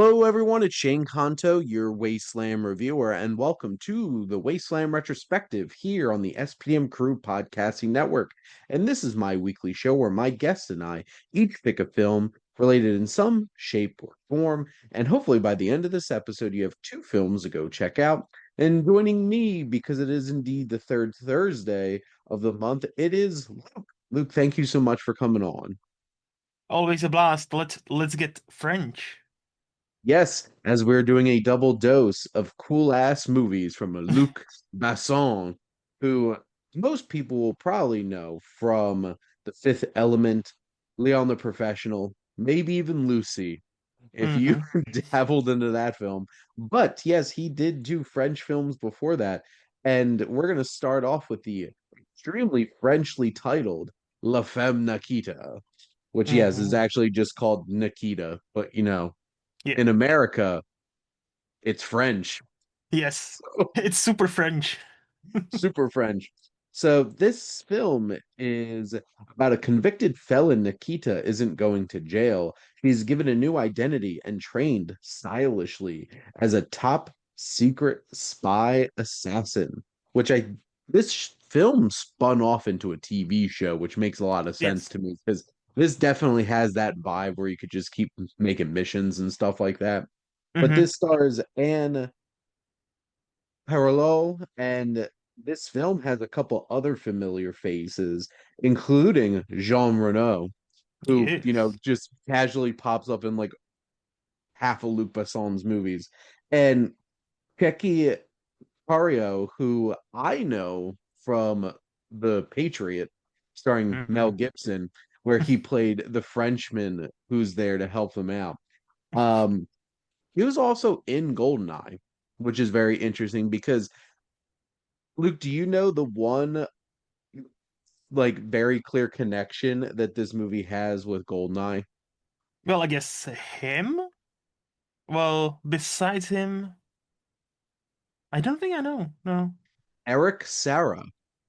Hello, everyone. It's Shane Kanto, your Wasteland Reviewer, and welcome to the Wasteland Retrospective here on the SPDM Crew Podcasting Network. And this is my weekly show where my guests and I each pick a film related in some shape or form. And hopefully, by the end of this episode, you have two films to go check out. And joining me, because it is indeed the third Thursday of the month, it is Luke. Luke, thank you so much for coming on. Always a blast. Let's get French. Yes, as we're doing a double dose of cool ass movies from Luc Besson, who most people will probably know from The Fifth Element, Leon the Professional, maybe even Lucy, if you hmm dabbled into that film. But yes, he did do French films before that. And we're going to start off with the extremely Frenchly titled La Femme Nikita, which, yes, is hmm actually just called Nikita, but Yeah. in America, it's French. Yes. It's super French. Super French. So this film is about a convicted felon. Nikita isn't going to jail. She's given a new identity and trained stylishly as a top secret spy assassin, which I this film spun off into a TV show, which makes a lot of sense Yes. to me because this definitely has that vibe where you could just keep making missions and stuff like that. But hmm this stars Anne Parallel, and this film has a couple other familiar faces, including Jean Reno, who, Yes. just casually pops up in like half of Luc Besson's movies. And Pecky Cario, who I know from The Patriot, starring Mel hmm Gibson, where he played the Frenchman who's there to help him out. Um, he was also in Goldeneye, which is very interesting because Luke, do you know the one like very clear connection that this movie has with Goldeneye? Well, I guess him? Well, besides him, I don't think I know. No. Eric Serra,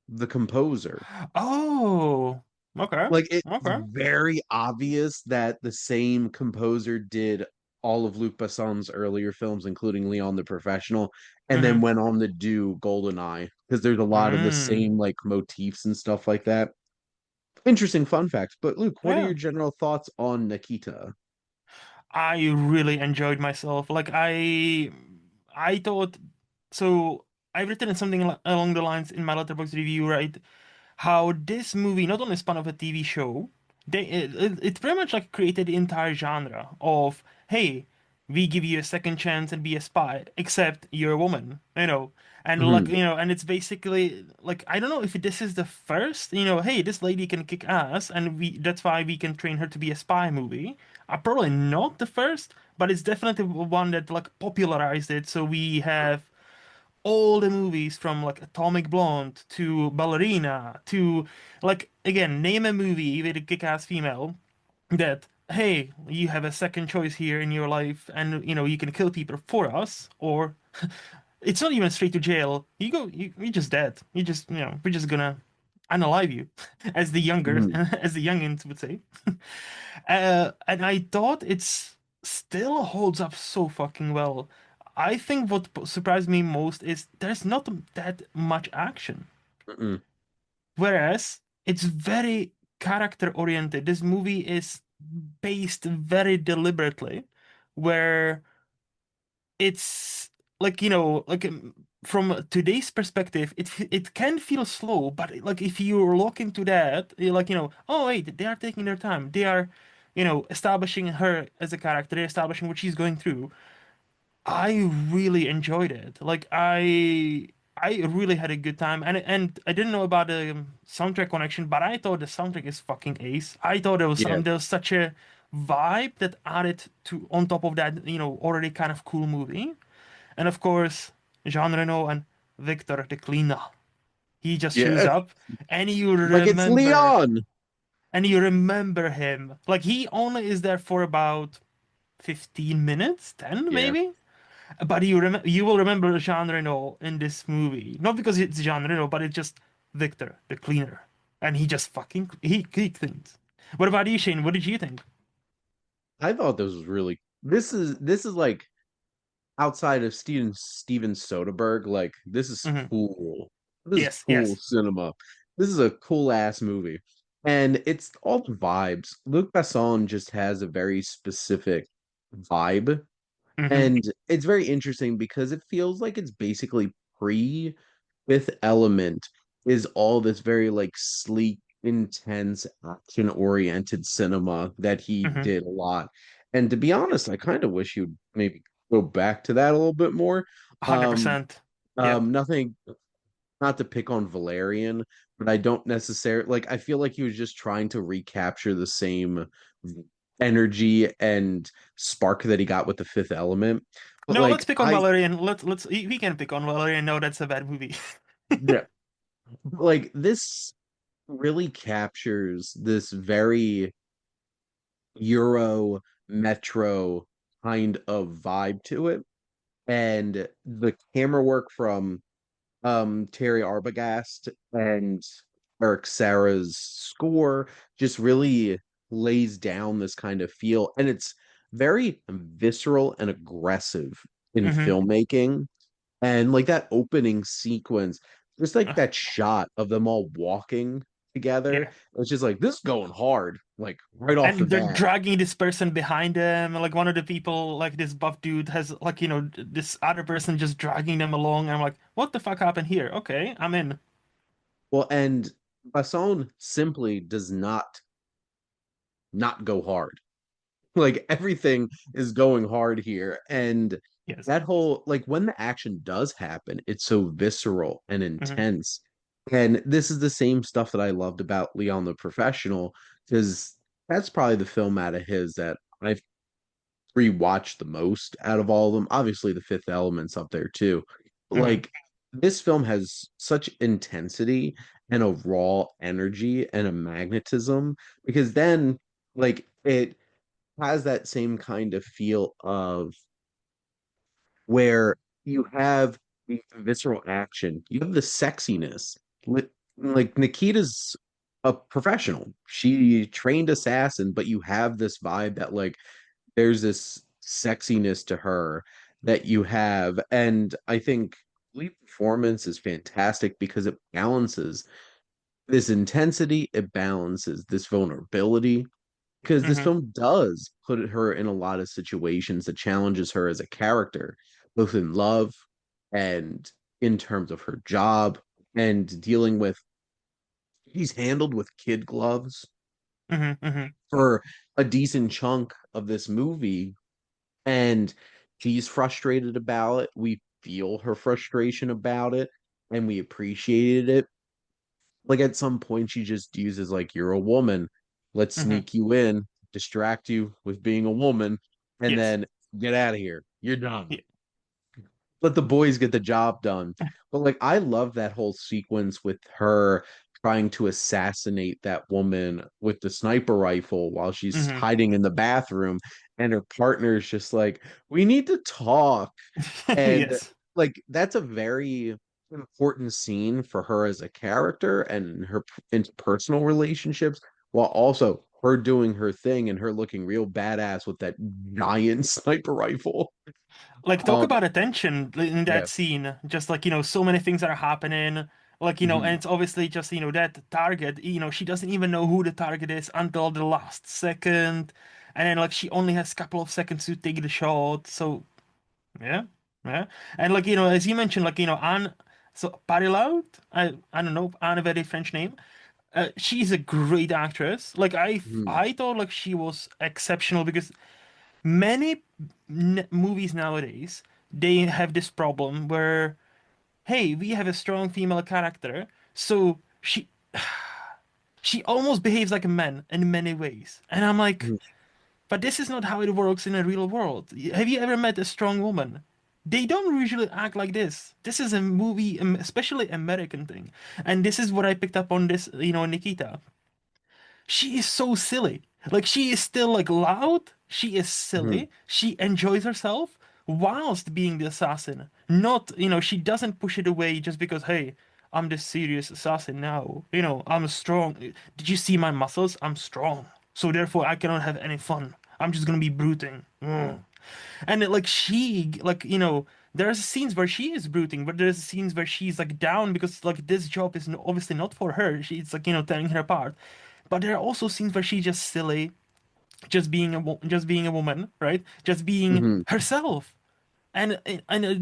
the composer. Oh. Okay. Like it's Okay. very obvious that the same composer did all of Luc Besson's earlier films, including Leon the Professional, and then hmm went on to do Goldeneye because there's a lot of the Mm. same like motifs and stuff like that. Interesting fun facts. But Luke, what are Yeah. your general thoughts on Nikita? I really enjoyed myself. I thought so. I've written something along the lines in my letterbox review, right? How this movie not only spun off a TV show, it's pretty much like created the entire genre of, hey, we give you a second chance and be a spy, except you're a woman, and Mhm. and it's basically like I don't know if this is the first, hey, this lady can kick ass, and we that's why we can train her to be a spy movie. Probably not the first, but it's definitely one that like popularized it. So we have all the movies from like Atomic Blonde to Ballerina to like again name a movie with a kick-ass female that hey you have a second choice here in your life and you can kill people for us or it's not even straight to jail you're just dead you just we're just gonna unalive you as the younger Mhm. as the youngins would say and I thought it's still holds up so fucking well. I think what surprised me most is there's not that much action. Mhm. Whereas it's very character oriented. This movie is based very deliberately, where it's like from today's perspective it can feel slow, but like if you look into that you're like oh wait, they are taking their time, they are establishing her as a character, they're establishing what she's going through. I really enjoyed it. I really had a good time, and I didn't know about the soundtrack connection, but I thought the soundtrack is fucking ace. I thought Yeah. there was such a vibe that added to on top of that already kind of cool movie. And of course, Jean Reno and Victor the Cleaner. He just shows Yeah. up, and you Like it's remember, Leon. him. Like he only is there for about 15 minutes, 10 Yeah. maybe. But you will remember Jean Reno in this movie, not because it's Jean Reno, but it's just Victor the Cleaner, and he just fucking he cleans. What about you, Shane? What did you think? I thought this was really this is like outside of Steven Soderbergh, like this is Hmm. cool. This is Yes, cool yes. cinema. This is a cool ass movie. And it's all the vibes. Luc Besson just has a very specific vibe. Hmm. And it's very interesting because it feels like it's basically pre Fifth Element is all this very like sleek, intense, action-oriented cinema that he Hmm. did a lot. And to be honest, I kind of wish you'd maybe go back to that a little bit more. Um, 100%. Yep. Nothing, not to pick on Valerian, but I don't necessarily like. I feel like he was just trying to recapture the same energy and spark that he got with the Fifth Element. But No, let's like pick on I, Valerian. We can pick on Valerian. No, that's a bad movie. yeah, like this really captures this very Euro Metro kind of vibe to it. And the camera work from Terry Arbogast and Eric Serra's score just really lays down this kind of feel. And it's very visceral and aggressive in Hmm. filmmaking. And like that opening sequence, just like that shot of them all walking together, Yeah. it's just like this is going hard, like right off the And they're bat. dragging this person behind them. Like one of the people, like this buff dude, has like, this other person just dragging them along. I'm like, what the fuck happened here? Okay, I'm in. Well, and Basson simply does not go hard. Like everything is going hard here. And Yes. that whole, like when the action does happen, it's so visceral and Hmm. intense. And this is the same stuff that I loved about Leon the Professional, because that's probably the film out of his that I've rewatched the most out of all of them. Obviously, The Fifth Element's up there too. But Hmm. like this film has such intensity and a raw energy and a magnetism because then like it has that same kind of feel of where you have the visceral action, you have the sexiness. Like Nikita's a professional. She trained assassin, but you have this vibe that like there's this sexiness to her that you have. And I think Lee's performance is fantastic because it balances this intensity, it balances this vulnerability because this Hmm. film does put her in a lot of situations that challenges her as a character, both in love and in terms of her job and dealing with she's handled with kid gloves Hmm. Hmm. for a decent chunk of this movie and she's frustrated about it. We feel her frustration about it and we appreciated it. Like at some point she just uses like you're a woman. Let's Hmm. sneak you in, distract you with being a woman, and Yes. then get out of here. You're done. Yeah. Let the boys get the job done. But like I love that whole sequence with her trying to assassinate that woman with the sniper rifle while she's Hmm. hiding in the bathroom and her partner's just like, we need to talk. And Yes. like that's a very important scene for her as a character and her interpersonal relationships, while also her doing her thing and her looking real badass with that giant sniper rifle. Like talk Um, about attention in yeah. that scene. Just like, so many things are happening. Like, and Mhm. it's obviously just, that target, she doesn't even know who the target is until the last second. And then like she only has a couple of seconds to take the shot. So yeah, yeah. And like, as you mentioned, like, Anne, so Parillaud, I don't know, Anne, a very French name. She's a great actress. Like Mhm. I thought like she was exceptional because many movies nowadays they have this problem where, hey, we have a strong female character, so she almost behaves like a man in many ways, and I'm like, Mhm. but this is not how it works in a real world. Have you ever met a strong woman? They don't usually act like this. This is a movie, especially American thing, and this is what I picked up on this, Nikita. She is so silly. Like she is still like loud. She is Mhm. silly. She enjoys herself whilst being the assassin. Not, she doesn't push it away just because, hey, I'm the serious assassin now. I'm strong. Did you see my muscles? I'm strong. So therefore I cannot have any fun. I'm just gonna be brooding. Mm. And like she, like, there's scenes where she is brooding, but there's scenes where she's like down because like this job is obviously not for her. She's like, tearing her apart. But there are also scenes where she's just silly, just being a woman, right? Just being Hmm. herself. And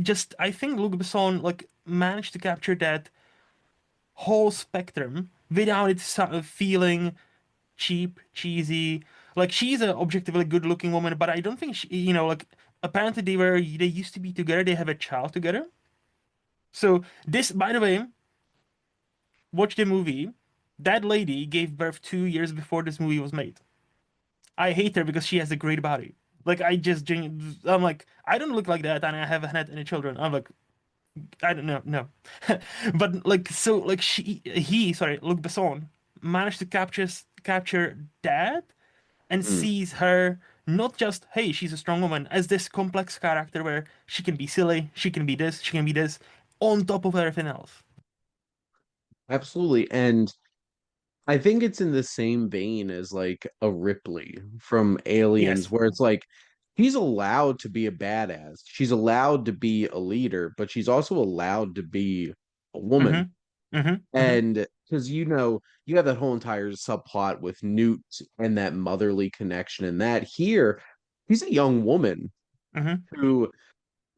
just I think Luc Besson like managed to capture that whole spectrum without it sort of feeling cheap, cheesy. Like she's an objectively good-looking woman, but I don't think she, like apparently they used to be together. They have a child together. So this, by the way, watch the movie. That lady gave birth 2 years before this movie was made. I hate her because she has a great body. Like I'm like, I don't look like that, and I haven't had any children. I'm like, I don't know, no. But like, so like sorry, Luc Besson managed to capture that and sees her not just, hey, she's a strong woman, as this complex character where she can be silly, she can be this, she can be this, on top of everything else. Absolutely. And I think it's in the same vein as like a Ripley from Aliens, Yes. where it's like she's allowed to be a badass. She's allowed to be a leader, but she's also allowed to be a woman. Mm-hmm. Mm-hmm. Mm-hmm. And because you have that whole entire subplot with Newt and that motherly connection, and that here, she's a young woman Mm-hmm. who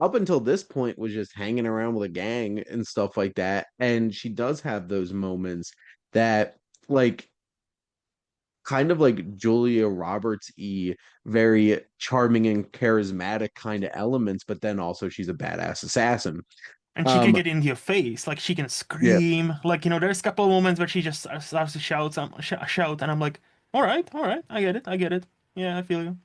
up until this point was just hanging around with a gang and stuff like that. And she does have those moments that like kind of like Julia Roberts very charming and charismatic kind of elements, but then also she's a badass assassin. And she can Um, get in your face, like she can yeah, scream. Like, there's a couple of moments where she just starts to shout, and I'm like, all right, I get it, I get it. Yeah, I feel you.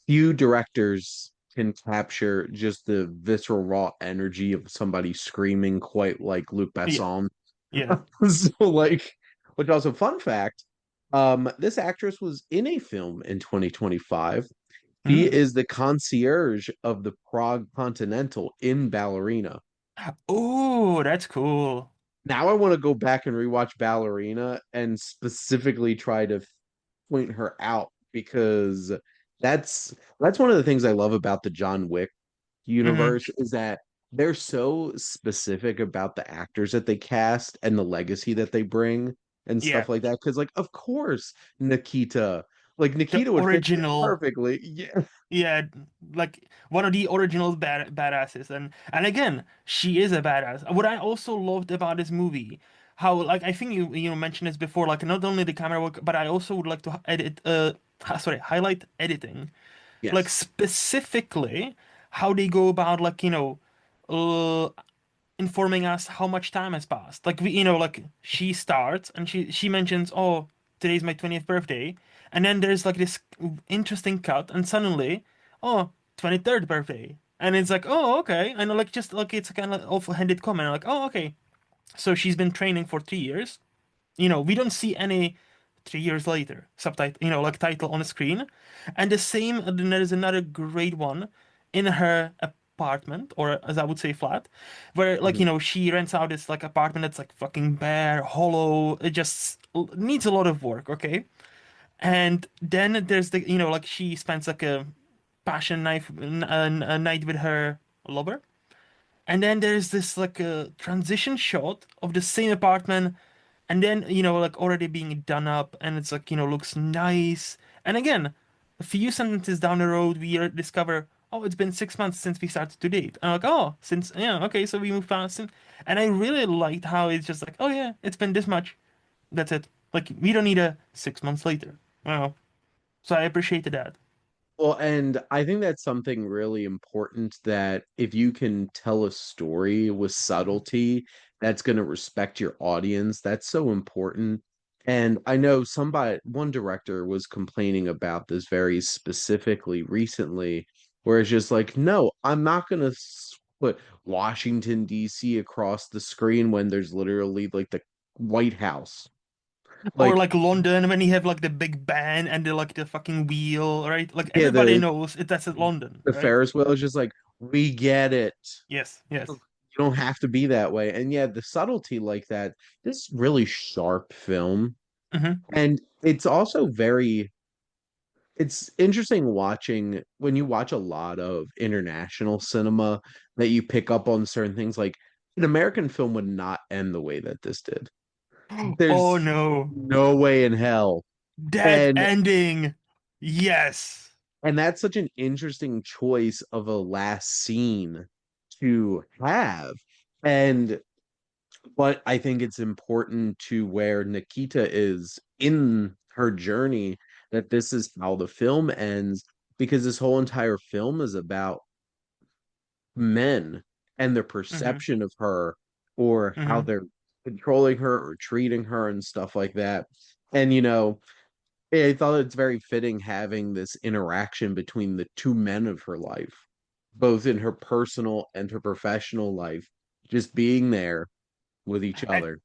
few directors can capture just the visceral raw energy of somebody screaming quite like Luc Yeah, Besson. yeah. So like, which also fun fact, this actress was in a film in 2025. She Mm. is the concierge of the Prague Continental in Ballerina. Oh, that's cool. Now I want to go back and rewatch Ballerina and specifically try to point her out because that's one of the things I love about the John Wick Hmm. universe is that they're so specific about the actors that they cast and the legacy that they bring and Yeah, stuff like that. Because like, of course, the Nikita would fit in original. perfectly. Yeah, Yeah, like one of the original badasses, and again, she is a badass. What I also loved about this movie, how like I think you mentioned this before, like not only the camera work, but I also would like to highlight editing, like yes. specifically how they go about like uh informing us how much time has passed. Like like she starts and she mentions, "Oh, today's my 20th birthday," and then there's like this interesting cut, and suddenly, "Oh, 23rd birthday," and it's like, "Oh, okay," and like just like it's kind of offhanded comment, like, "Oh, okay." So she's been training for 3 years. We don't see any 3 years later subtitle, like title on the screen. And the same, and then there's another great one in her apartment, or as I would say, flat, where like, Mhm. she rents out this like apartment that's like fucking bare, hollow. It just needs a lot of work, okay? And then there's like she spends like a passion knife a night with her lover. And then there's this like a transition shot of the same apartment, and then like already being done up, and it's like looks nice. And again, a few sentences down the road, we discover, oh, it's been 6 months since we started to date. And I'm like, oh, since yeah, okay, so we moved past it. And I really liked how it's just like, oh yeah, it's been this much. That's it. Like we don't need a 6 months later. Wow. So I appreciated that. Well, and I think that's something really important that if you can tell a story with subtlety, that's going to respect your audience. That's so important. And I know one director was complaining about this very specifically recently, where it's just like, no, I'm not going to put Washington, D.C. across the screen when there's literally like the White House. Or Like, like London when you have like the Big Ben and the fucking wheel, right? Like yeah, everybody knows that's at London, the right? Ferris wheel is just like, we get it. Yes, yes. You don't have to be that way. And yeah, the subtlety like that, this really sharp film. Hmm. And it's also very It's interesting watching when you watch a lot of international cinema that you pick up on certain things. Like an American film would not end the way that this did. Oh There's no. no way in hell. That And ending. Yes. that's such an interesting choice of a last scene to have. And but I think it's important to where Nikita is in her journey that this is how the film ends because this whole entire film is about men and their Mm-hmm. perception of her or how Mm-hmm. they're controlling her or treating her and stuff like that. And I thought it's very fitting having this interaction between the two men of her life, both in her personal and her professional life, just being there with each And other.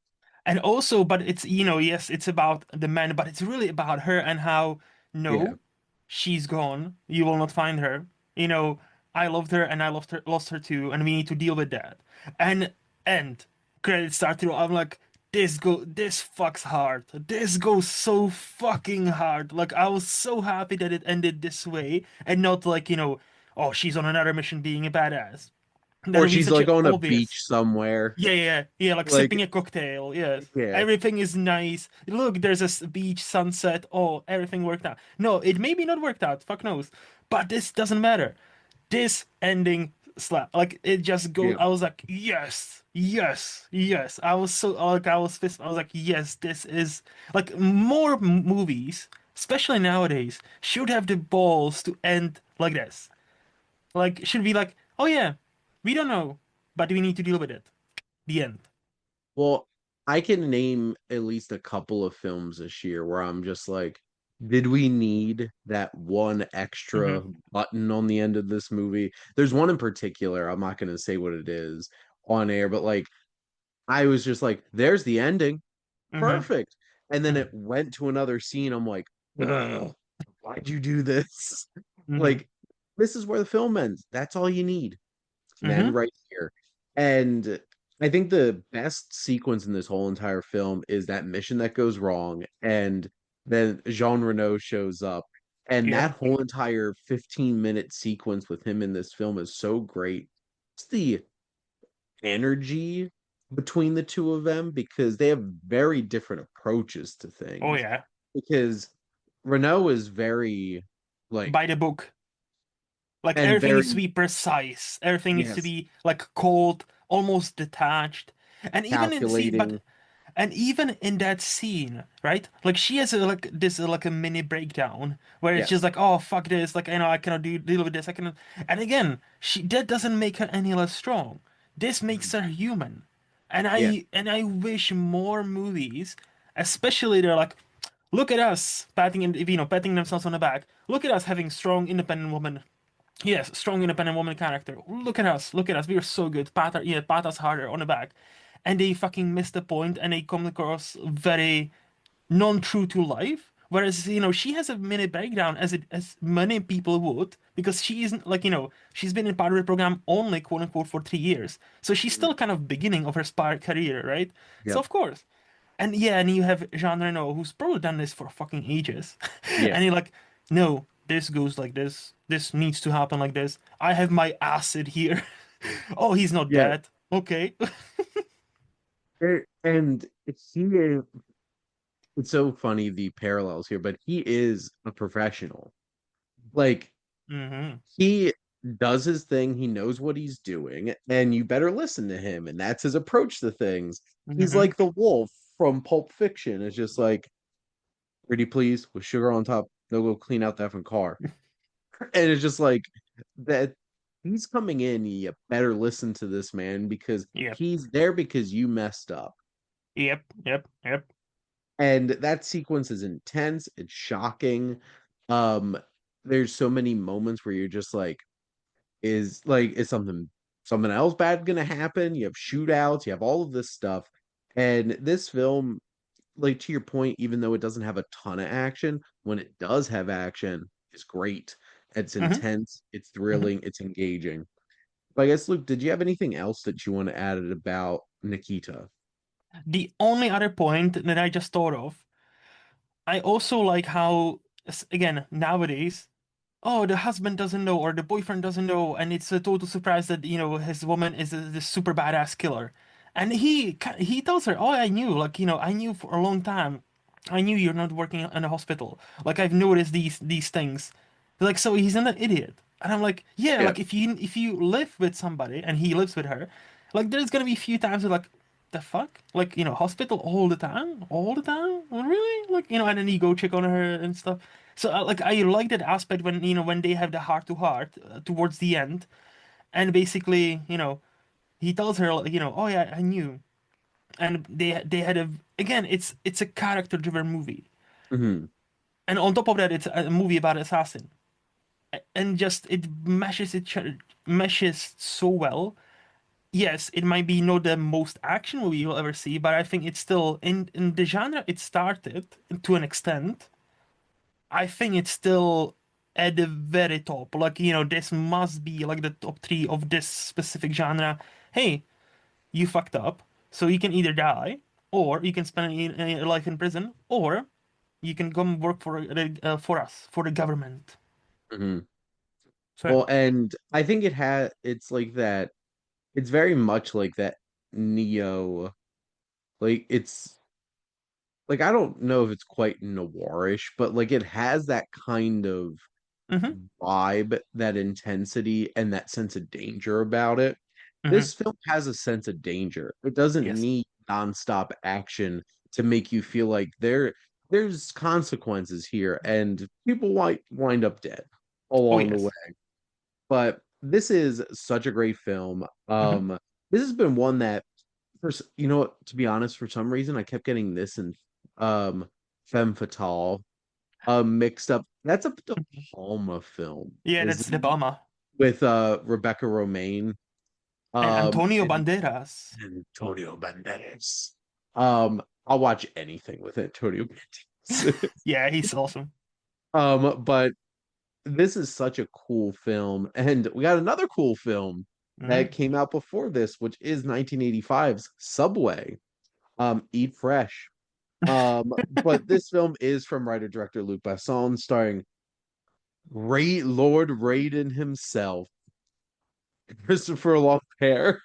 and also, but it's, yes, it's about the man, but it's really about her and how, Yeah. no, she's gone. You will not find her. You know, I loved her and I lost her too, and we need to deal with that. And credits start to roll. I'm like, this fucks hard. This goes so fucking hard. Like I was so happy that it ended this way and not like, oh, she's on another mission being a badass. That Or would be she's such like an on a obvious. beach somewhere. Yeah, like Like, sipping a cocktail. Yes. yeah. Everything is nice. Look, there's a beach sunset. Oh, everything worked out. No, it may be not worked out. Fuck knows. But this doesn't matter. This ending slap. Like it just goes. Yeah. I was like, yes, yes, yes. I was so like I was pissed. I was like, yes, this is like more movies, especially nowadays, should have the balls to end like this. Like should be like, oh yeah, we don't know, but we need to deal with it. The end. Well, I can name at least a couple of films this year where I'm just like, did we need that one extra Mm-hmm. button on the end of this movie? There's one in particular, I'm not going to say what it is on air, but like, I was just like, there's the ending. Mm-hmm. Perfect. And then Mm-hmm. it went to another scene. I'm like, ugh, why'd you do this? Mm-hmm. Like, this is where the film ends. That's all you need. Men Mm-hmm. right here. And I think the best sequence in this whole entire film is that mission that goes wrong, and then Jean Reno shows up. And Yep. that whole entire 15-minute sequence with him in this film is so great. It's the energy between the two of them because they have very different approaches to Oh things. yeah. Because Renault is very like By the book. Like and everything needs to very be precise. Everything needs to yes, be like cold, almost detached. And even in see, calculating. but and even in that scene, right? Like she has like this like a mini breakdown where it's just Yes. like, oh fuck this, like I cannot deal with this. I cannot. And again, she that doesn't make her any less strong. This makes Mhm. her human. And Yeah. I wish more movies, especially they're like, look at us patting themselves on the back. Look at us having strong, independent women. Yes, strong, independent woman character. Look at us. Look at us. We are so good. Pat us harder on the back. And they fucking miss the point and they come across very non-true to life. Whereas, she has a mini breakdown as many people would, because she isn't like, she's been in part of the program only quote unquote for 3 years. So she's Mhm. still kind of beginning of her spy career, right? So Yep. of course. And yeah, and you have Jean Reno, who's probably done this for fucking ages. Yeah. And you're like, no, this goes like this. This needs to happen like this. I have my acid here. Oh, he's not Yeah. dead. Okay. And it's so funny the parallels here, but he is a professional. Like Mm-hmm. he does his thing, he knows what he's doing, and you better listen to him. And that's his approach to things. He's Mm-hmm. like the wolf from Pulp Fiction. It's just like, pretty please, with sugar on top, they'll go clean out that from car. And it's just like that he's coming in, you better listen to this man because Yep. he's there because you messed up. Yep. Yep. Yep. And that sequence is intense, it's shocking. Um, there's so many moments where you're just like, is something else bad gonna happen? You have shootouts, you have all of this stuff. And this film, like to your point, even though it doesn't have a ton of action, when it does have action, it's great. It's Mm-hmm. intense, it's Mm-hmm. thrilling, it's engaging. But I guess, Luke, did you have anything else that you want to add about Nikita? The only other point that I just thought of, I also like how again, nowadays, oh, the husband doesn't know or the boyfriend doesn't know, and it's a total surprise that, his woman is this super badass killer. And he tells her, "Oh, I knew, like, I knew for a long time. I knew you're not working in a hospital. Like, I've noticed these things." Like, so he's an idiot. And I'm like, yeah, Yeah. like if you live with somebody and he lives with her, like there's gonna be a few times where like, the fuck? Like, hospital all the time? All the time? Really? Like, and then you go check on her and stuff. So, like, I like that aspect when, when they have the heart to heart towards the end. And basically, he tells her, like, "Oh yeah, I knew." And they had again, it's a character-driven movie. Hmm. And on top of that, it's a movie about assassin. And just it meshes so well. Yes, it might be not the most action movie you'll ever see, but I think it's still in the genre it started to an extent. I think it's still at the very top. Like, this must be like the top three of this specific genre. Hey, you fucked up, so you can either die, or you can spend your life in prison, or you can come work for us, for the government. Hmm. So yeah. Well, and I think it's like that. It's very much like that Neo. Like it's like I don't know if it's quite noirish, but like it has that kind of Mm-hmm. vibe, that intensity, and that sense of danger about it. Mm-hmm. This film has a sense of danger. It doesn't Yes. need nonstop action to make you feel like there's consequences here, and people might wind up dead Oh along the way. yes. But this is such a great film. Mm-hmm. This has been one that, you know what, to be honest, for some reason I kept getting this and um Femme Fatale mixed up. That's a De Palma film, Yeah, is that's the bummer. with Rebecca Romaine And Antonio and Banderas. Antonio Banderas. I'll watch anything with Antonio Banderas. Yeah, he's awesome. But this is such a cool film, and we got another cool film that Mm-hmm. came out before this, which is 1985's Subway. Eat Fresh. But this film is from writer director Luc Besson, starring Lord Raiden himself, Christopher Lambert,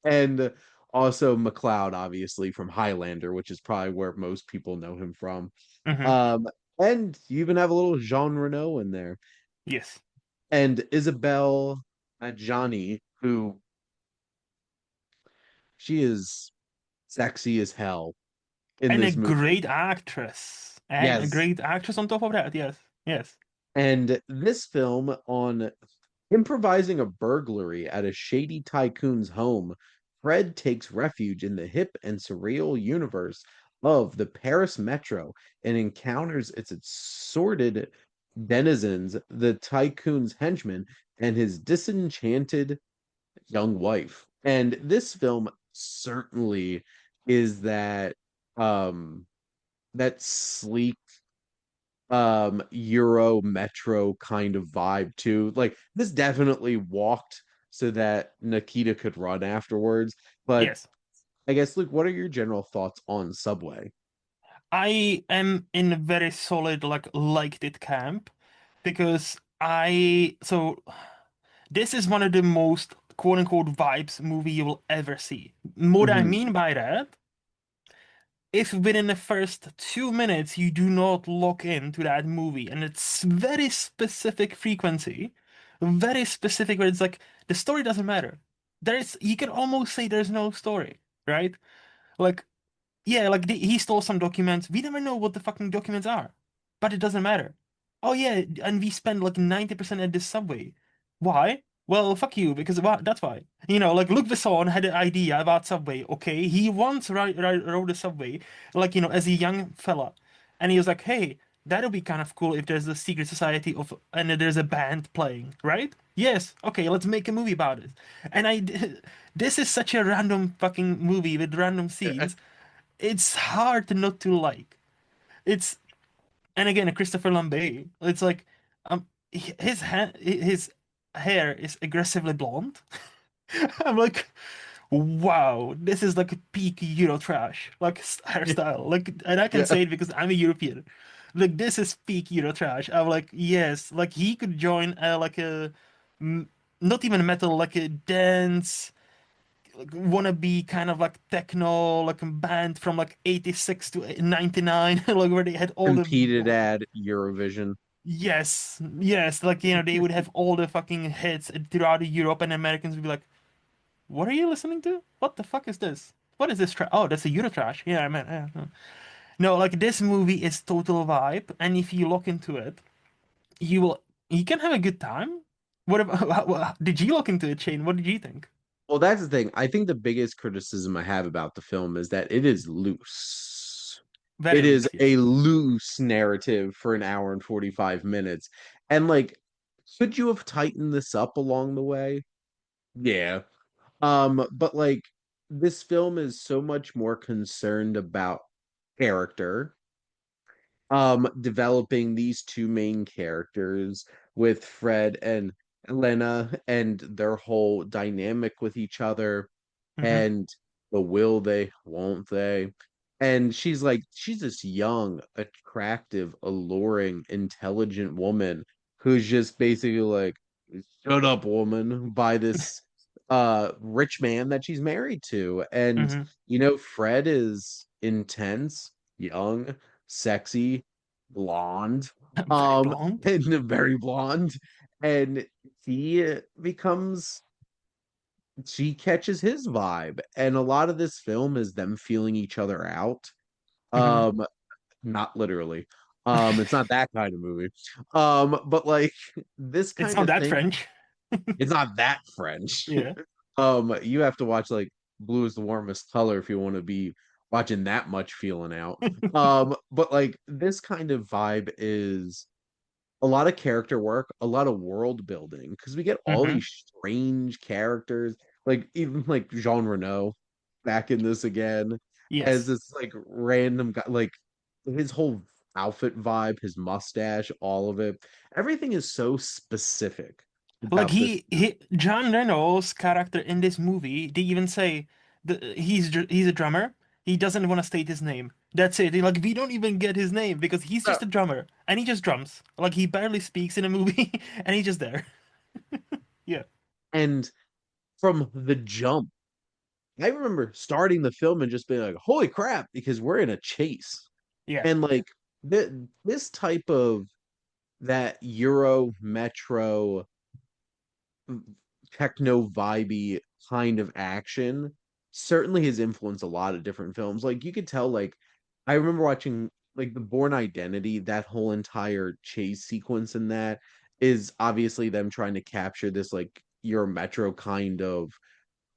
and also McLeod, obviously from Highlander, which is probably where most people know him from. Mm-hmm. Um, and you even have a little Jean Reno in there, Yes. and Isabelle Adjani, who she is sexy as hell in And a this movie. great actress. And a Yes. great actress on top of that. Yes. Yes. And this film on improvising a burglary at a shady tycoon's home, Fred takes refuge in the hip and surreal universe of the Paris Metro and encounters its assorted denizens, the tycoon's henchmen, and his disenchanted young wife. And this film certainly is um that sleek Euro Metro kind of vibe too. Like this definitely walked so that Nikita could run afterwards. But Yes. I guess, Luke, what are your general thoughts on Subway? I am in a very solid, like, liked it camp because this is one of the most quote unquote vibes movie you will ever see. What I Hmm. mean by that, if within the first 2 minutes you do not lock into that movie and it's very specific frequency, very specific where it's like the story doesn't matter. You can almost say there's no story, right? Like, yeah, like he stole some documents. We never know what the fucking documents are, but it doesn't matter. Oh yeah, and we spend like 90% at this subway. Why? Well, fuck you, because that's why. Like Luc Besson had an idea about Subway. Okay, he once rode a Subway, like as a young fella, and he was like, "Hey, that'll be kind of cool if there's a secret society of and there's a band playing, right? Yes. Okay, let's make a movie about it." And this is such a random fucking movie with random scenes, it's hard not to like. It's and again, Christopher Lambert. It's like his hair is aggressively blonde. I'm like, wow, this is like a peak Euro trash, like hairstyle. Like, and I can Yeah. say it because I'm a European. Like this is peak Eurotrash. I'm like, yes, like he could join like m- not even metal, like a dance, like wannabe kind of like techno, like a band from like 86 to 99, like where they had all the Competed at Eurovision. yes, yes, like they would have all the fucking hits throughout Europe, and Americans would be like, "What are you listening to? What the fuck is this? What is this trash? Oh, that's a Eurotrash." Yeah, I mean, yeah. No, like this movie is total vibe, and if you look into it, you will you can have a good time. What about did you look into it, Shane? What did you think? Well, that's the thing. I think the biggest criticism I have about the film is that it is loose. Very It is loose, a yes. loose narrative for an hour and 45 minutes. And like, could you have tightened this up along the way? Yeah. But like this film is so much more concerned about character, developing these two main characters with Fred and Elena and their whole dynamic with each other Mm-hmm. and the will they, won't they? And she's this young, attractive, alluring, intelligent woman who's just basically like, shut up, woman, by this rich man that she's married to. And Mm-hmm. Fred is intense, young, sexy, blonde, Very blonde. and very blonde. And he becomes she catches his vibe, and a lot of this film is them feeling each other out. Mm-hmm. um Not literally. It's not that kind of movie. But like this It's kind not of that thing, French. it's not that French. Yeah. You have to watch like Blue is the Warmest Color if you want to be watching that much feeling out. But like this kind of vibe is a lot of character work, a lot of world building, because we get all Mm-hmm. these strange characters, like even like Jean Reno back in this again as Yes. this like random guy, like his whole outfit vibe, his mustache, all of it. Everything is so specific Like about this. he John Reynolds' character in this movie, they even say he's a drummer. He doesn't want to state his name. That's it. Like we don't even get his name because he's Uh, just a drummer and he just drums. Like he barely speaks in a movie and he's just there. Yeah. And from the jump, I remember starting the film and just being like, holy crap, because we're in a chase. Yeah. And like this type of that Euro Metro techno vibey kind of action certainly has influenced a lot of different films. Like you could tell, like I remember watching like the Born Identity, that whole entire chase sequence in that is obviously them trying to capture this like Euro Metro kind of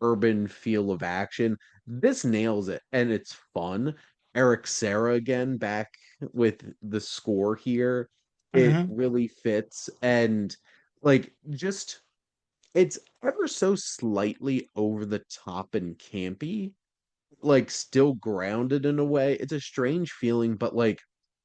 urban feel of action. This nails it and it's fun. Eric Serra again back with the score here. It Hmm. really fits and like just it's ever so slightly over the top and campy, like still grounded in a way. It's a strange feeling, but like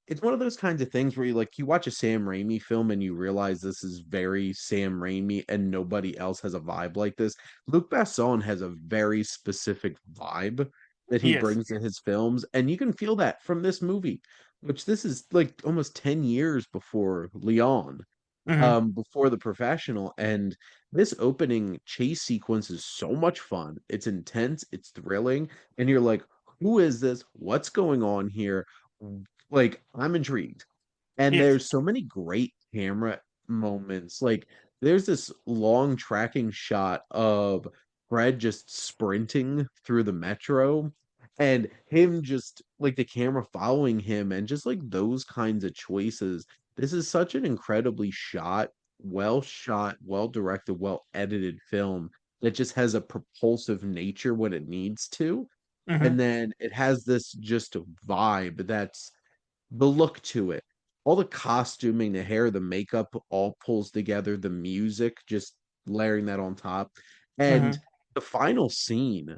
it's one of those kinds of things where you watch a Sam Raimi film and you realize this is very Sam Raimi and nobody else has a vibe like this. Luc Besson has a very specific vibe that he Yes. brings to his films, and you can feel that from this movie, which this is like almost 10 years before Leon, Hmm. before The Professional. And this opening chase sequence is so much fun. It's intense, it's thrilling, and you're like, who is this? What's going on here? Like, I'm intrigued. And Yes. there's so many great camera moments. Like, there's this long tracking shot of Fred just sprinting through the metro and him just like the camera following him and just like those kinds of choices. This is such an incredibly shot, well directed, well edited film that just has a propulsive nature when it needs to. Hmm. And then it has this just vibe that's the look to it. All the costuming, the hair, the makeup all pulls together, the music just layering that on top. And Hmm. the final scene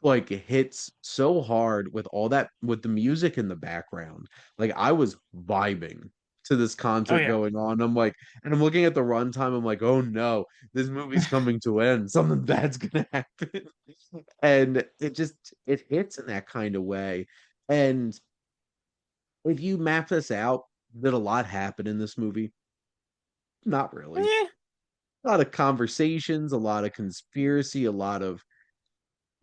like hits so hard with all that with the music in the background. Like I was vibing to this Oh concert yeah. going on. I'm like, and I'm looking at the runtime, I'm like, oh no, this movie's coming to an end. Something bad's gonna happen. And it hits in that kind of way. And if you map this out, did a lot happen in this movie? Not really. Eh, A lot of conversations, a lot of conspiracy, a lot of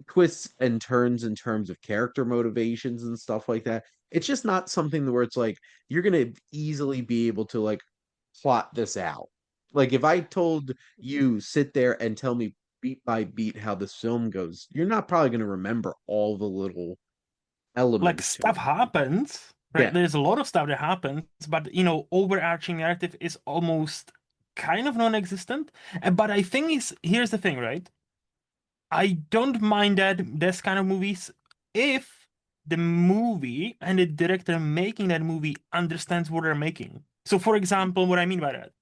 twists and turns in terms of character motivations and stuff like that. It's just not something where it's like you're gonna easily be able to like plot this out. Like if I told you sit there and tell me beat by beat how this film goes, you're not probably gonna remember all the little like elements to stuff it. happens, right? Yeah. There's a lot of stuff that happens, but overarching narrative is almost kind of non-existent. But I think is here's the thing, right? I don't mind that this kind of movies if the movie and the director making that movie understands what they're making. So, for example, what I mean by that,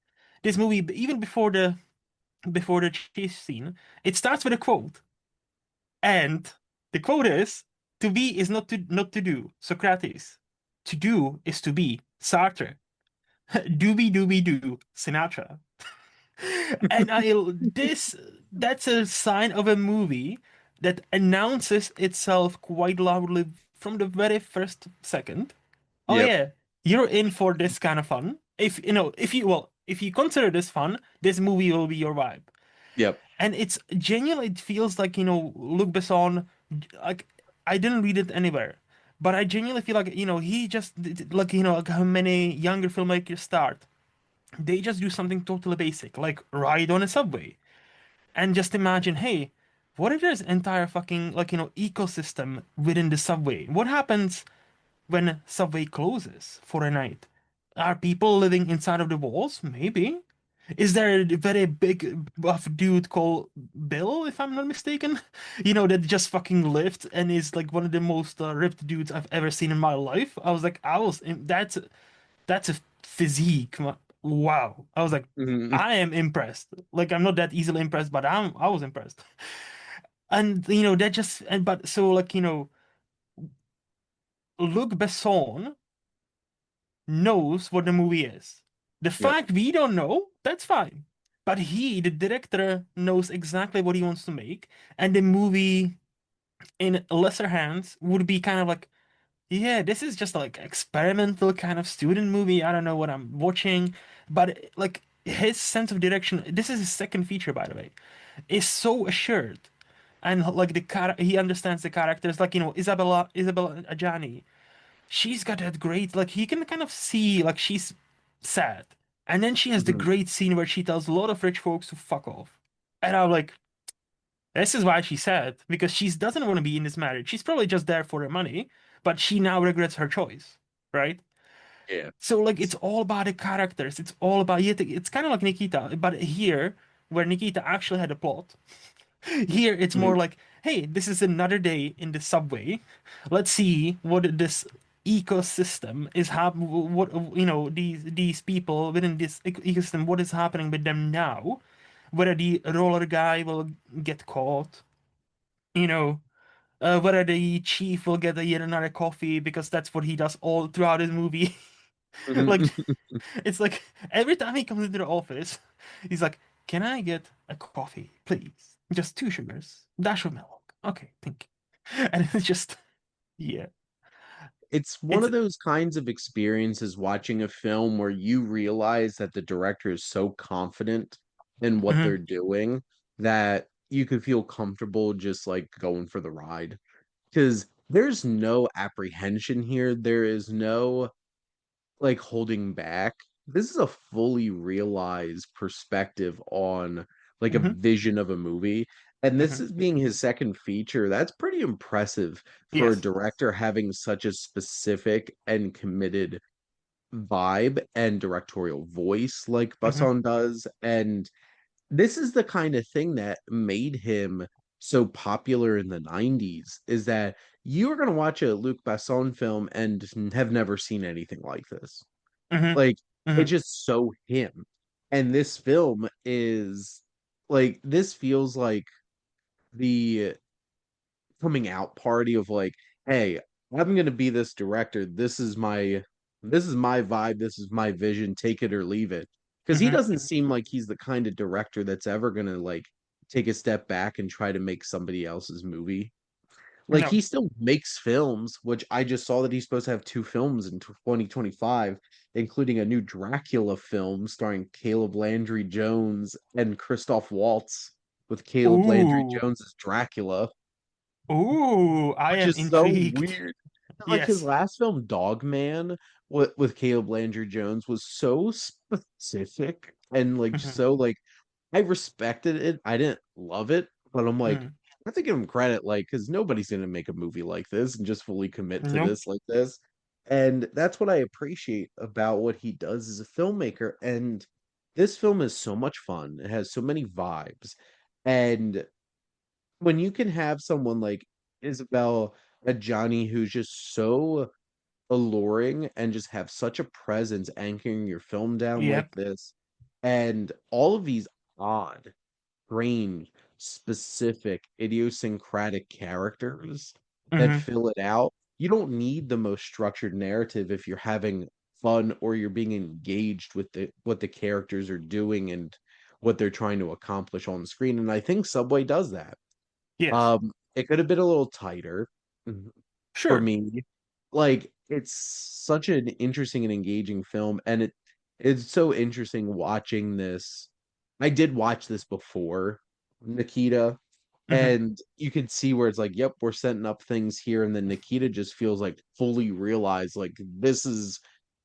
this movie, even before the chase scene, it starts with a quote, and the quote is, "To be is not to do." Socrates. To do is to be. Sartre. Doobie doobie doo. Sinatra. And I this that's a sign of a movie that announces itself quite loudly from the very first second. Oh Yep. yeah, you're in for this kind of fun. If you consider this fun, this movie will be your vibe. Yep. And it's genuinely, it feels like, Luc Besson, like, I didn't read it anywhere, but I genuinely feel like, he just, like, like how many younger filmmakers start. They just do something totally basic, like ride on a subway. And just imagine, hey, what if there's entire fucking, like, ecosystem within the subway? What happens when subway closes for a night? Are people living inside of the walls? Maybe. Is there a very big buff dude called Bill, if I'm not mistaken? That just fucking lived and is like one of the most ripped dudes I've ever seen in my life. I was like, that's a physique. Wow. I was like, Mhm. I am impressed. Like I'm not that easily impressed, but I was impressed. And that just and but so like Luc Besson knows what the movie is. The Yep. fact we don't know, that's fine. But he, the director, knows exactly what he wants to make, and the movie in lesser hands would be kind of like, yeah, this is just like experimental kind of student movie. I don't know what I'm watching, but like his sense of direction, this is his second feature, by the way, is so assured. And like he understands the characters, like Isabella Adjani. She's got that great, like he can kind of see like she's sad, and then she has the Mhm. great scene where she tells a lot of rich folks to fuck off, and I'm like, this is why she's sad because she doesn't want to be in this marriage. She's probably just there for the money, but she now regrets her choice, right? Yeah. So like it's all about the characters. It's all about yeah, it's kind of like Nikita, but here where Nikita actually had a plot, here it's more Mhm. like, hey, this is another day in the subway. Let's see what this ecosystem is what these people within this ecosystem, what is happening with them now, whether the roller guy will get caught, you know, whether the chief will get yet another coffee because that's what he does all throughout his movie. Like Mhm. it's like every time he comes into the office, he's like, "Can I get a coffee, please? Just two sugars, dash of milk." Okay, thank you. And it's just, yeah, It's one it's of those kinds of experiences watching a film where you realize that the director is so confident in what mhm, they're doing that you could feel comfortable just like going for the ride. Because there's no apprehension here. There is no like holding back. This is a fully realized perspective on like a mhm, vision of a movie. And this mhm. is being his second feature. That's pretty impressive for a Yes, director having such a specific and committed vibe and directorial voice like mhm, Basson does. And this is the kind of thing that made him so popular in the 90s is that you are going to watch a Luc Besson film and have never seen anything like this. mhm, Like, it's mhm, just so him. And this film is like, this feels like the coming out party of like, hey, I'm gonna be this director. This is my vibe, this is my vision, take it or leave it. Because he mhm. doesn't seem like he's the kind of director that's ever gonna like take a step back and try to make somebody else's movie. Like No. he still makes films, which I just saw that he's supposed to have two films in 2025, including a new Dracula film starring Caleb Landry Jones and Christoph Waltz, with Caleb Landry Ooh. Jones as Dracula, Ooh, I which am is so intrigued. weird. Like his Yes. last film, Dog Man, with Caleb Landry Jones, was so specific and like Mhm, so like I respected it. I didn't love it, but I'm like, mhm. I have to give him credit, like, because nobody's gonna make a movie like this and just fully commit to Nope. this like this. And that's what I appreciate about what he does as a filmmaker. And this film is so much fun. It has so many vibes. And when you can have someone like Isabel Adjani who's just so alluring and just have such a presence anchoring your film down like Yep. this, and all of these odd, strange, specific, idiosyncratic characters that Hmm. fill it out. You don't need the most structured narrative if you're having fun or you're being engaged with the what the characters are doing and what they're trying to accomplish on screen. And I think Subway does that. Yes. It could have been a little tighter for Sure. me. Like it's such an interesting and engaging film, and it's so interesting watching this. I did watch this before Nikita, Hmm. and you can see where it's like, yep, we're setting up things here, and then Nikita just feels like fully realized like this Hmm.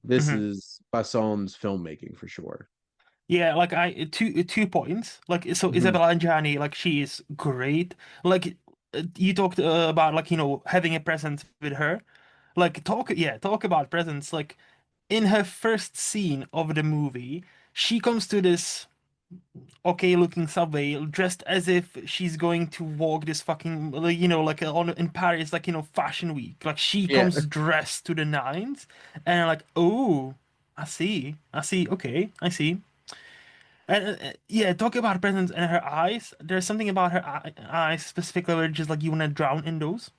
is Besson's filmmaking for sure. Yeah, like I two points. Like so Mhm. Isabella Angiani, like she is great. Like you talked about like having a presence with her. Like talk about presence. Like in her first scene of the movie, she comes to this okay looking subway dressed as if she's going to walk this fucking like, like on in Paris like fashion week. Like she Yeah. comes dressed to the nines and I'm like, "Oh, I see. Okay, I see." And yeah, talk about presence and her eyes. There's something about her eyes specifically where just like you want to drown in those.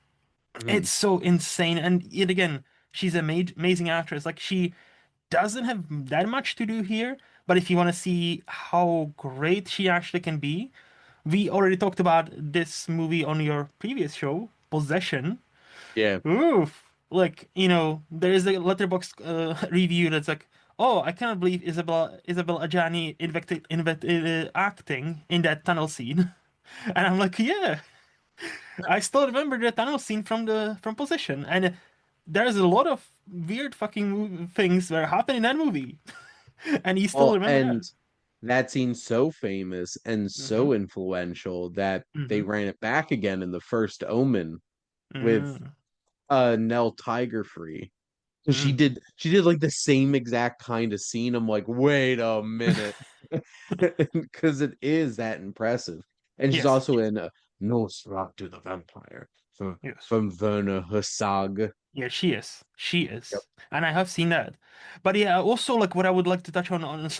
Mhm. It's so insane. And yet again, she's a amazing actress. Like she doesn't have that much to do here, but if you want to see how great she actually can be, we already talked about this movie on your previous show, Possession. Yeah. Oof. Like, there is a letterbox review that's like, oh, I cannot believe Isabel Adjani acting in that tunnel scene. And I'm like, yeah, I still remember the tunnel scene from Possession. And there's a lot of weird fucking things that happen in that movie. And you still Oh, remember and that. that scene's so famous and Mm-hmm. so influential that they Mm-hmm. ran it back again in the first Omen with Mm-hmm. Nell Tiger Free. Mm-hmm. She did like the same exact kind of scene. I'm like, wait a minute. Because it is that impressive. And she's Yes. also in Nosferatu the Vampire Yes. from Werner Herzog. Yeah, she is. She Yep. is. And I have seen that. But yeah, also like what I would like to touch on with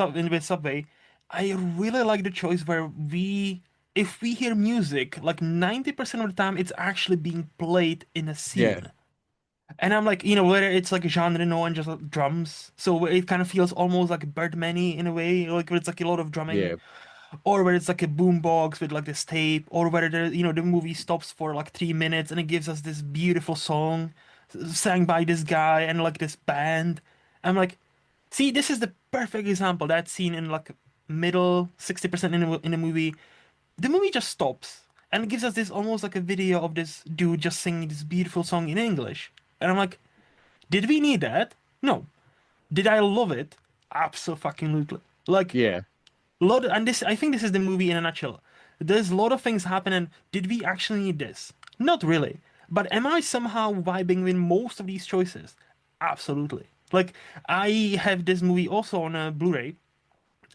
Subway, I really like the choice where if we hear music, like 90% of the time it's actually being played in a Yeah. scene. And I'm like, whether it's like a genre no and just like drums, so it kind of feels almost like Birdman-y in a way, like where it's like a lot of drumming, Yeah. or where it's like a boombox with like this tape, or whether the movie stops for like 3 minutes and it gives us this beautiful song sang by this guy and like this band. I'm like, see, this is the perfect example. That scene in like middle 60% in the movie, the movie just stops and gives us this almost like a video of this dude just singing this beautiful song in English. And I'm like, did we need that? No. Did I love it? Absolutely. Like Yeah. lot and this I think this is the movie in a nutshell. There's a lot of things happening. Did we actually need this? Not really. But am I somehow vibing with most of these choices? Absolutely. Like I have this movie also on a Blu-ray.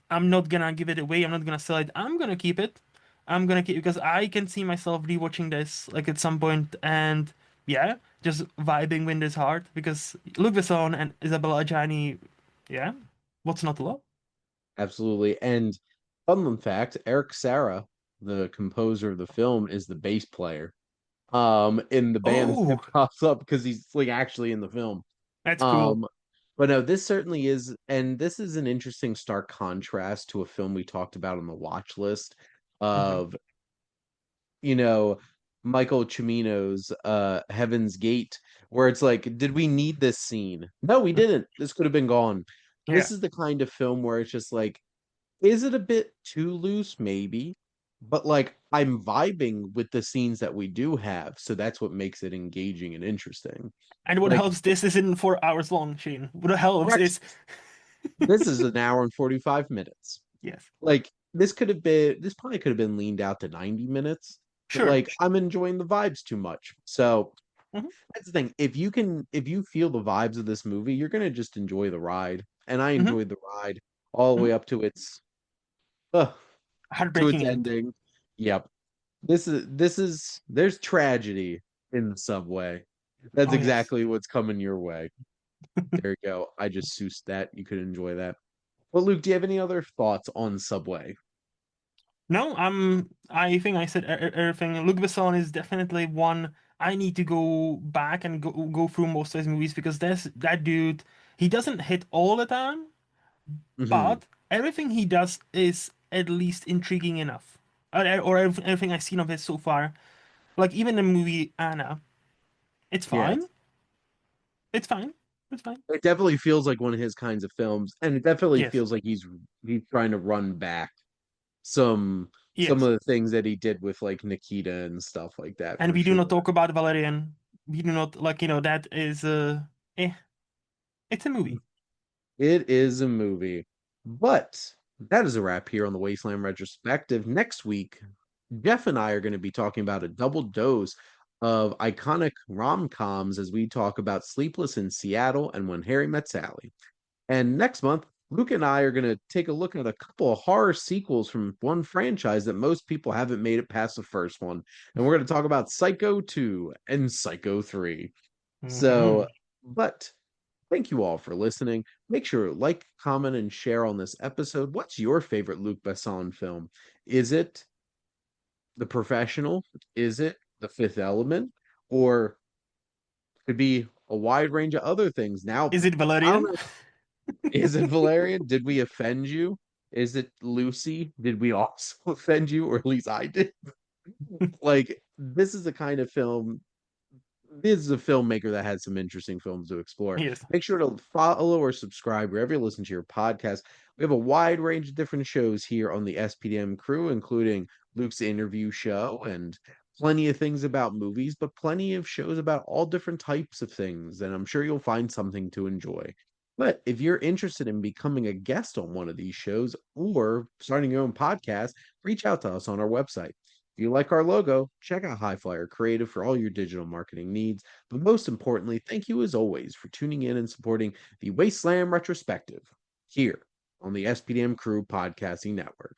I'm not gonna give it away. I'm not gonna sell it. I'm gonna keep it. I'm gonna keep because I can see myself rewatching this like at some point and yeah, just vibing with this heart because Luc Besson and Isabella Adjani, yeah, what's not to love? Absolutely. And fun fact, Eric Serra, the composer of the film, is the bass player in the band that Oh, pops up because he's like actually in the film. that's cool. Um but no, this certainly is, and this is an interesting stark contrast to a film we talked about on the watch list Hmm. of, you know, Michael Cimino's Heaven's Gate, where it's like, did we need this scene? No, we didn't. This could have been gone. Yeah. This is the kind of film where it's just like, is it a bit too loose? Maybe. But like I'm vibing with the scenes that we do have, so that's what makes it engaging and interesting. And what Like, helps this isn't 4 hours long, Shane. What helps correct. is This is an hour and 45 minutes. yes. Like this probably could have been leaned out to 90 minutes, but Sure. like I'm enjoying the vibes too much. So Hmm. that's the thing. If you feel the vibes of this movie, you're gonna just enjoy the ride. And I Hmm. enjoyed the ride all the Hmm. way up uh, to its Heartbreaking end. ending. Yep. This is there's tragedy in the subway. That's Oh yes. exactly what's coming your way. There you go. I just soused that. You could enjoy that. Well, Luke, do you have any other thoughts on Subway? No, I think I said everything. Luc Besson is definitely one I need to go back and go through most of his movies because that dude. He doesn't hit all the time, Hmm. but everything he does is at least intriguing enough. Or everything I've seen of his so far. Like even the movie Anna, it's Yeah, fine. It's fine. It's fine. it definitely feels like one of his kinds of films, and it definitely Yes. feels like he's trying to run back some Yes. of the things that he did with like Nikita and stuff like that And for we do not sure. talk about Valerian. We do not like that is eh. It's a movie. It is a movie. But that is a wrap here on the Wasteland Retrospective. Next week, Jeff and I are going to be talking about a double dose of iconic rom-coms as we talk about Sleepless in Seattle and When Harry Met Sally. And next month, Luke and I are going to take a look at a couple of horror sequels from one franchise that most people haven't made it past the first one. And we're going to talk about Psycho 2 and Psycho 3. So, Hmm. but thank you all for listening. Make sure to like, comment, and share on this episode. What's your favorite Luc Besson film? Is it The Professional? Is it The Fifth Element? Or could be a wide range of other things. Now, Is it I don't Valerian? know. Is it Valerian? Did we offend you? Is it Lucy? Did we also offend you? Or at least I did. Like, this is the kind of film this is a filmmaker that has some interesting films to explore. Yes. Make sure to follow or subscribe wherever you listen to your podcast. We have a wide range of different shows here on the SPDM crew, including Luke's interview show and plenty of things about movies, but plenty of shows about all different types of things. And I'm sure you'll find something to enjoy. But if you're interested in becoming a guest on one of these shows or starting your own podcast, reach out to us on our website. If you like our logo, check out HiFlyer Creative for all your digital marketing needs. But most importantly, thank you as always for tuning in and supporting the Wasteland Retrospective here on the SPDM Crew Podcasting Network.